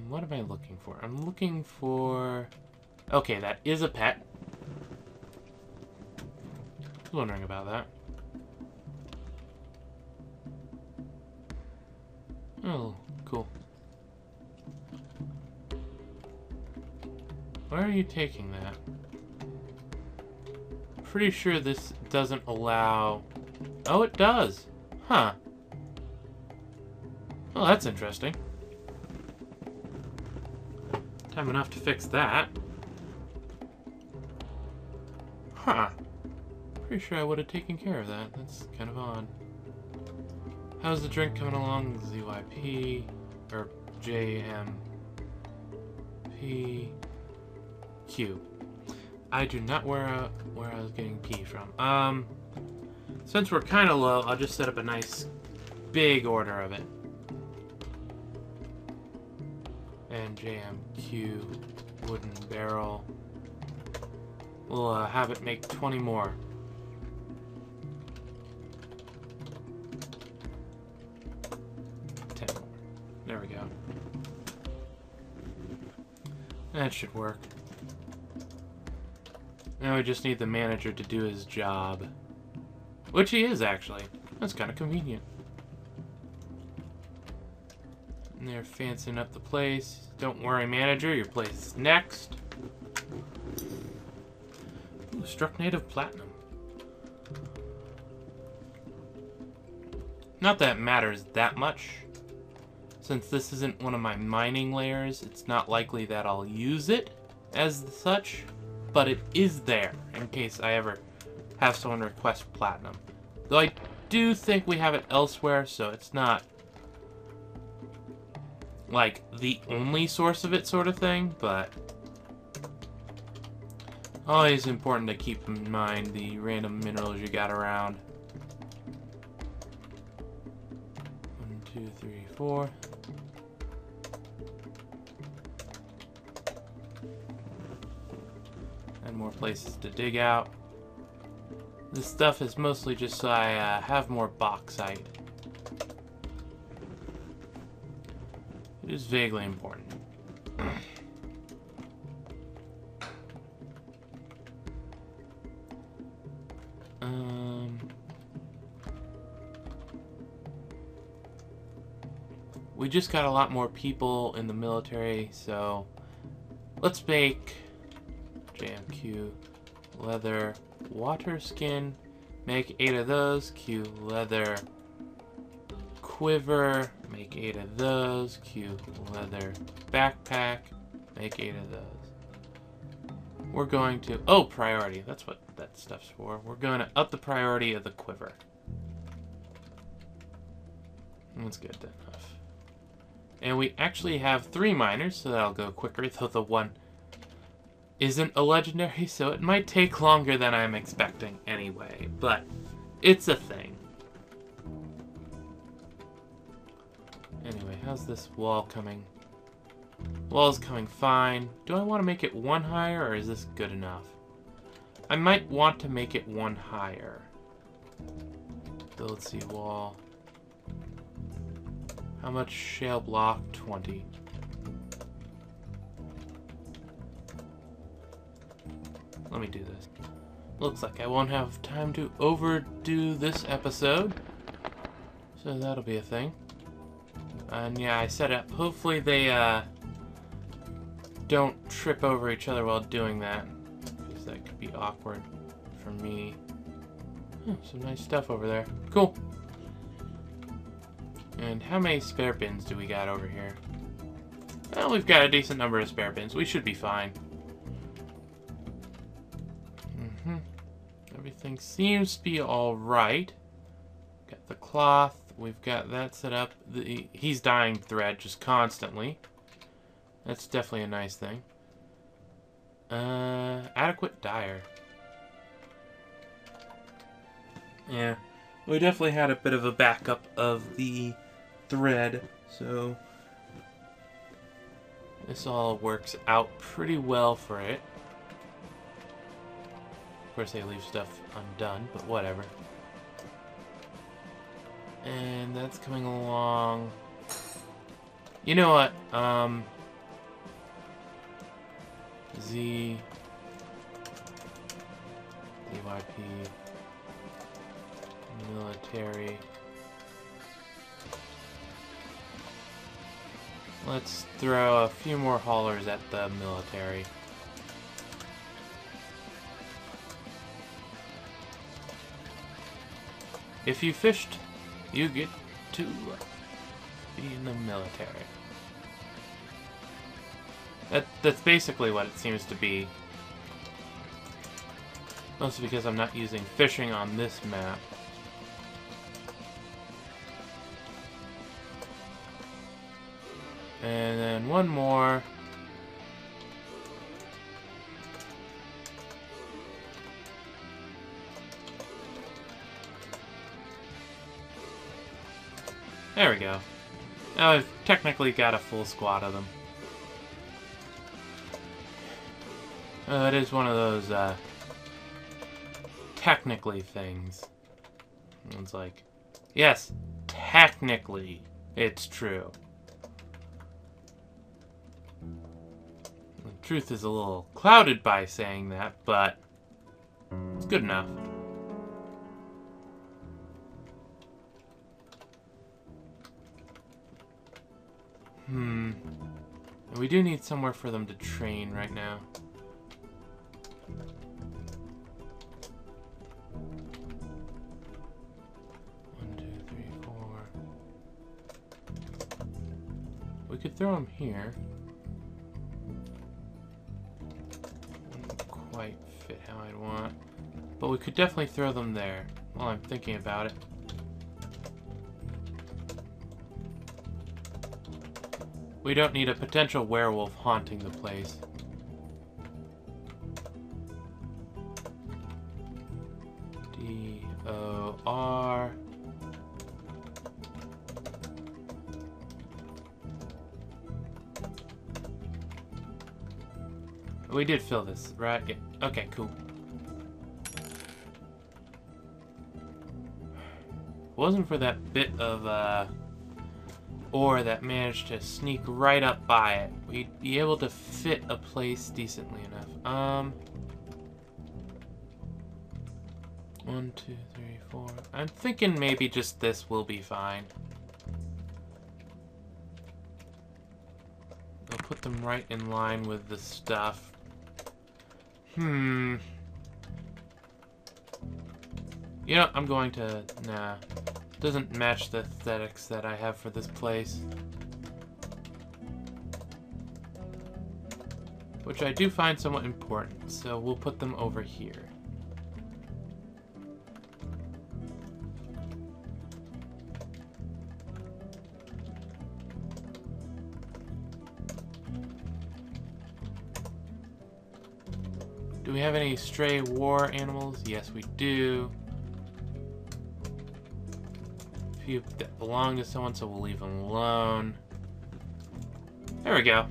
What am I looking for? I'm looking for... Okay, that is a pet. I was wondering about that. Oh, cool. Where are you taking that? Pretty sure this doesn't allow... Oh, it does! Huh. Well, that's interesting. Time enough to fix that. Huh. Pretty sure I would have taken care of that. That's kind of odd. How's the drink coming along? ZYP or JMPQ. I do not where I was getting P from. Since we're kind of low, I'll just set up a nice big order of it. And JMQ wooden barrel. We'll have it make 20 more. There we go. That should work. Now we just need the manager to do his job. Which he is, actually. That's kind of convenient. And they're fancying up the place. Don't worry, manager. Your place is next. Ooh, struck native platinum. Not that it matters that much. Since this isn't one of my mining layers, it's not likely that I'll use it as such, but it is there in case I ever have someone request platinum. Though I do think we have it elsewhere, so it's not like the only source of it sort of thing, but always important to keep in mind the random minerals you got around. 1, 2, 3, 4. And more places to dig out. This stuff is mostly just so I have more bauxite. It is vaguely important. We just got a lot more people in the military, so let's make JMQ leather water skin, make 8 of those. Q leather quiver, make 8 of those. Q leather backpack, make 8 of those. We're going to, oh, priority, that's what that stuff's for. We're going to up the priority of the quiver. That's good enough. And we actually have 3 miners, so that'll go quicker, though the one isn't a legendary, so it might take longer than I'm expecting anyway, but it's a thing. Anyway, how's this wall coming? Wall's coming fine. Do I want to make it 1 higher, or is this good enough? I might want to make it one higher. Build seawall. How much shale block? 20. Let me do this. Looks like I won't have time to overdo this episode. So that'll be a thing. And yeah, I set up. Hopefully they don't trip over each other while doing that. Because that could be awkward for me. Some nice stuff over there. Cool. And how many spare bins do we got over here? Well, we've got a decent number of spare bins. We should be fine. Everything seems to be alright. Got the cloth. We've got that set up. He's dyeing thread just constantly. That's definitely a nice thing. Adequate dyer. Yeah. We definitely had a bit of a backup of the thread, so this all works out pretty well for it. Of course, they leave stuff undone, but whatever. And that's coming along. You know what? Z DYP military. Let's throw a few more haulers at the military. If you fished, you get to be in the military. That's basically what it seems to be. Mostly because I'm not using fishing on this map. And then one more. There we go. Now I've technically got a full squad of them. It is one of those, technically things. It's like, yes, technically, it's true. The truth is a little clouded by saying that, but it's good enough. We do need somewhere for them to train right now. We could throw them here. Wouldn't quite fit how I'd want. But we could definitely throw them there while I'm thinking about it. We don't need a potential werewolf haunting the place. D-O-R... We did fill this, right? Yeah. Okay, cool. Wasn't for that bit of ore that managed to sneak right up by it, we'd be able to fit a place decently enough. 1, 2, 3, 4. I'm thinking maybe just this will be fine. I'll put them right in line with the stuff. You know, I'm going to... Nah. Doesn't match the aesthetics that I have for this place. Which I do find somewhat important, so we'll put them over here. Do we have any stray war animals? Yes, we do. A few that belong to someone, so we'll leave them alone. There we go.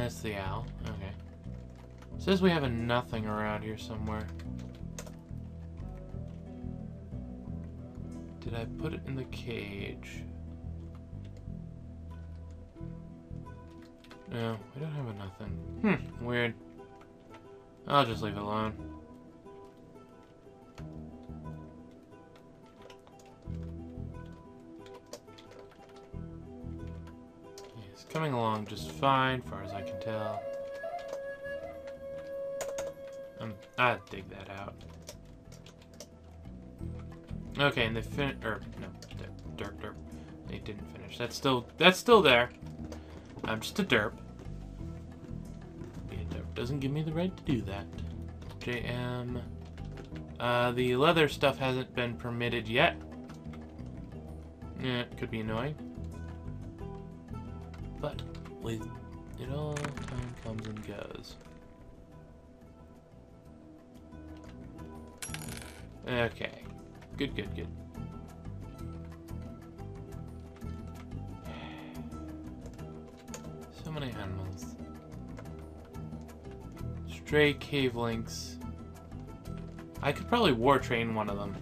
That's the owl. Okay. Says we have a nothing around here somewhere. Did I put it in the cage? No, we don't have a nothing. Weird. I'll just leave it alone. It's coming along just fine, far as I can tell. I'd dig that out. Okay, and they no, derp. They didn't finish. That's still there. I'm just a derp. Being a derp doesn't give me the right to do that. JM. The leather stuff hasn't been permitted yet. Yeah, it could be annoying. But with it all, time comes and goes. Okay. Good. So many animals. Stray cave lynx. I could probably war train one of them.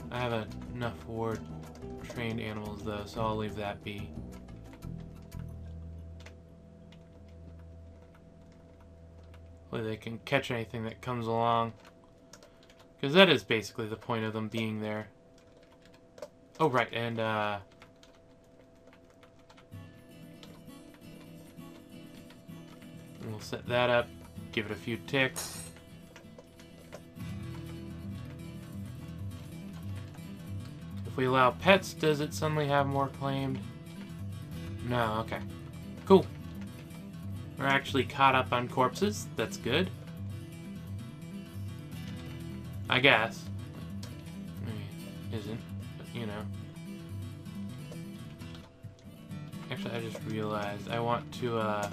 I have enough war trained animals though, so I'll leave that be. Hopefully they can catch anything that comes along. Because that is basically the point of them being there. Oh, right, and, we'll set that up, give it a few ticks. If we allow pets, does it suddenly have more claimed? No, okay. Cool. We're actually caught up on corpses. That's good. I guess. Maybe isn't, but you know. Actually, I just realized I want to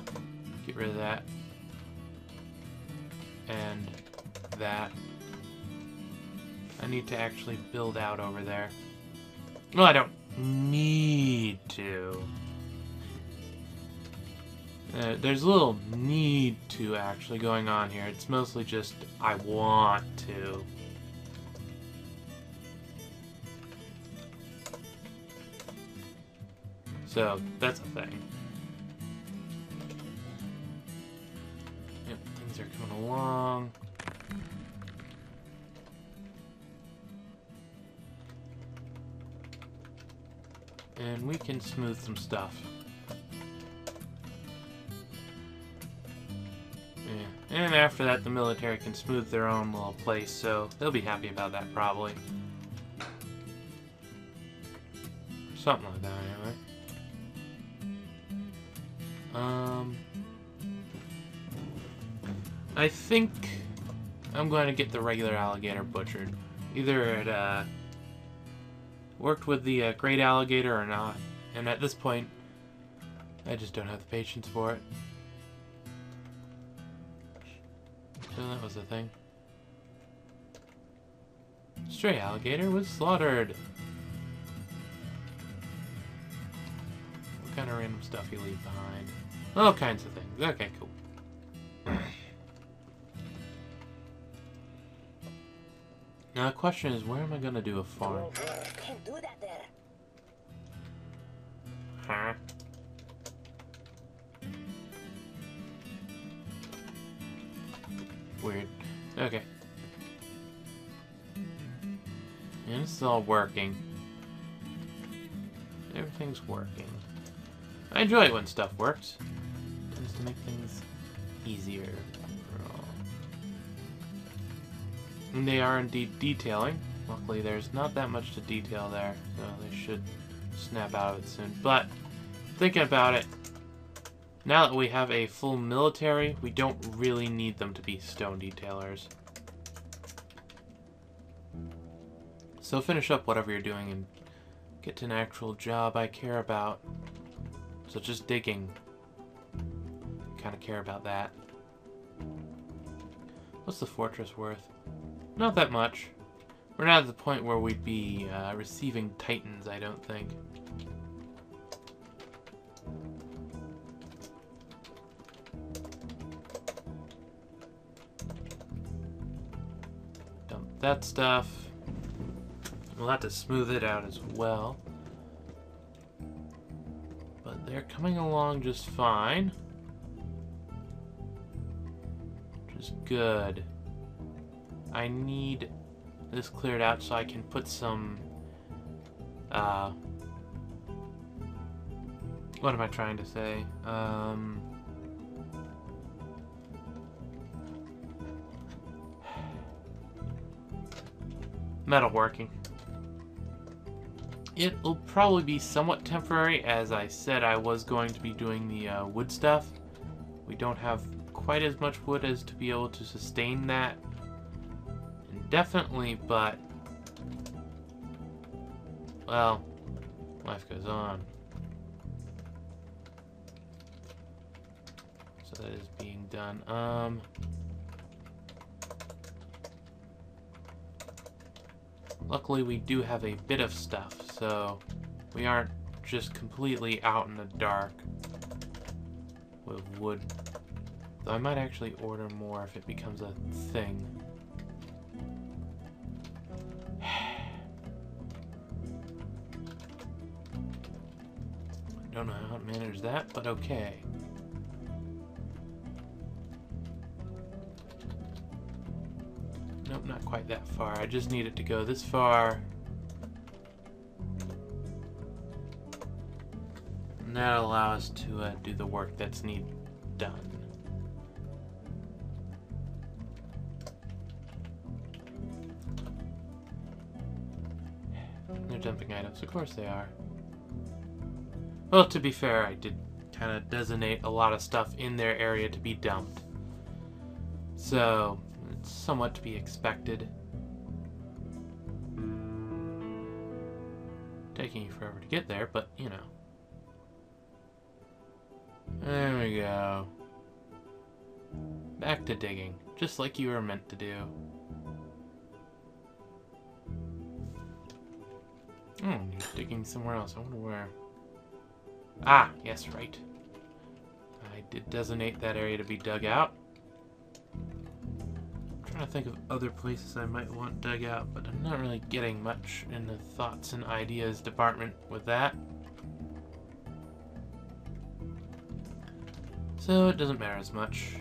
get rid of that. And that. I need to actually build out over there. Well, I don't need to. There's a little need to actually going on here. It's mostly just I want to. So, that's a thing. Yep, things are coming along. And we can smooth some stuff. Yeah. And after that, the military can smooth their own little place, so they'll be happy about that, probably. Something like that, anyway. I think I'm going to get the regular alligator butchered. Either it worked with the great alligator or not. And at this point, I just don't have the patience for it. So that was the thing. Stray alligator was slaughtered. What kind of random stuff you leave behind? All kinds of things. Okay, cool. Now the question is, where am I gonna do a farm? Can't do that there. Huh? Weird. Okay. And it's all working. Everything's working. I enjoy it when stuff works. It tends to make things easier for all. And they are indeed detailing. Luckily, there's not that much to detail there, so they should snap out of it soon. But, thinking about it, now that we have a full military, we don't really need them to be stone detailers. So finish up whatever you're doing and get to an actual job I care about. Such as digging. Kind of care about that. What's the fortress worth? Not that much. We're not at the point where we'd be receiving titans, I don't think. that stuff. We'll have to smooth it out as well. But they're coming along just fine. Which is good. I need this cleared out so I can put some... what am I trying to say? Metalworking. It'll probably be somewhat temporary, as I said I was going to be doing the wood stuff. We don't have quite as much wood as to be able to sustain that indefinitely, but, well, life goes on. So that is being done. Luckily, we do have a bit of stuff, so we aren't just completely out in the dark with wood. Though I might actually order more if it becomes a thing. Don't know how to manage that, but okay. Nope, not quite that far. I just need it to go this far. And that'll allow us to do the work that's done. They're dumping items. Of course they are. Well, to be fair, I did kind of designate a lot of stuff in their area to be dumped. So... it's somewhat to be expected. Taking you forever to get there, but you know. There we go. Back to digging, just like you were meant to do. Oh, you're digging somewhere else. I wonder where. Ah, yes, right. I did designate that area to be dug out. I think of other places I might want dug out, but I'm not really getting much in the thoughts and ideas department with that. So it doesn't matter as much.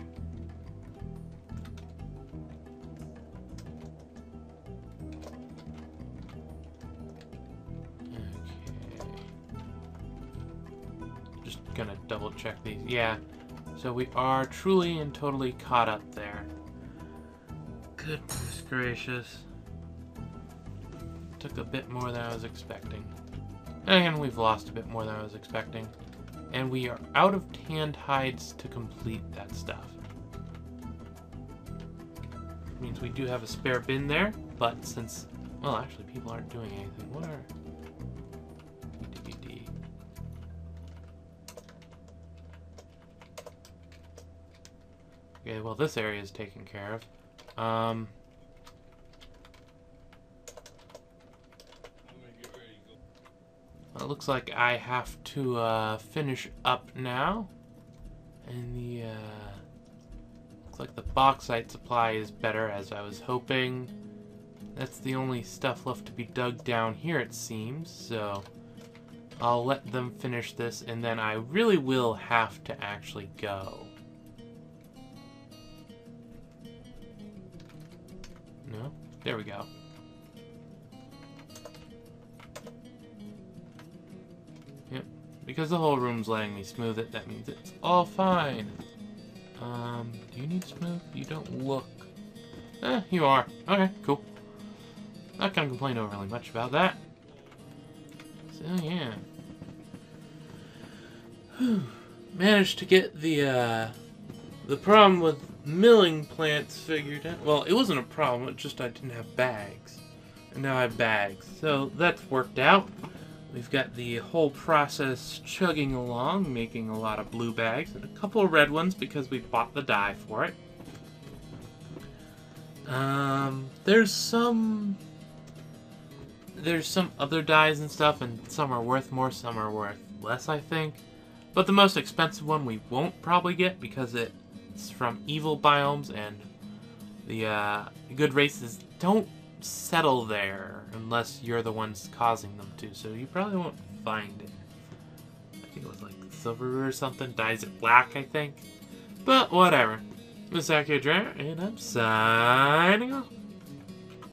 Okay. Just gonna double check these. Yeah. So we are truly and totally caught up there. Goodness gracious. Took a bit more than I was expecting. And we've lost a bit more than I was expecting. And we are out of tanned hides to complete that stuff. Means we do have a spare bin there, but since, well, actually people aren't doing anything. What are... DVD. Okay, well this area is taken care of. Well, it looks like I have to finish up now, and the looks like the bauxite supply is better as I was hoping. That's the only stuff left to be dug down here, it seems. So I'll let them finish this, and then I really will have to actually go. No? There we go. Yep. Because the whole room's letting me smooth it, that means it's all fine. Do you need smooth? You don't look... you are. Okay, cool. Not gonna complain overly much about that. So, yeah. Managed to get the problem with milling plants figured out. Well, it wasn't a problem, it's just I didn't have bags. And now I have bags. So that's worked out. We've got the whole process chugging along, making a lot of blue bags and a couple of red ones because we bought the dye for it. There's some other dyes and stuff, and some are worth more, some are worth less, I think. But the most expensive one we won't probably get because it's from evil biomes, and the good races don't settle there unless you're the ones causing them to, so you probably won't find it. I think it was like silver or something, dyes it black, I think. But whatever. This is Akhier, and I'm signing off.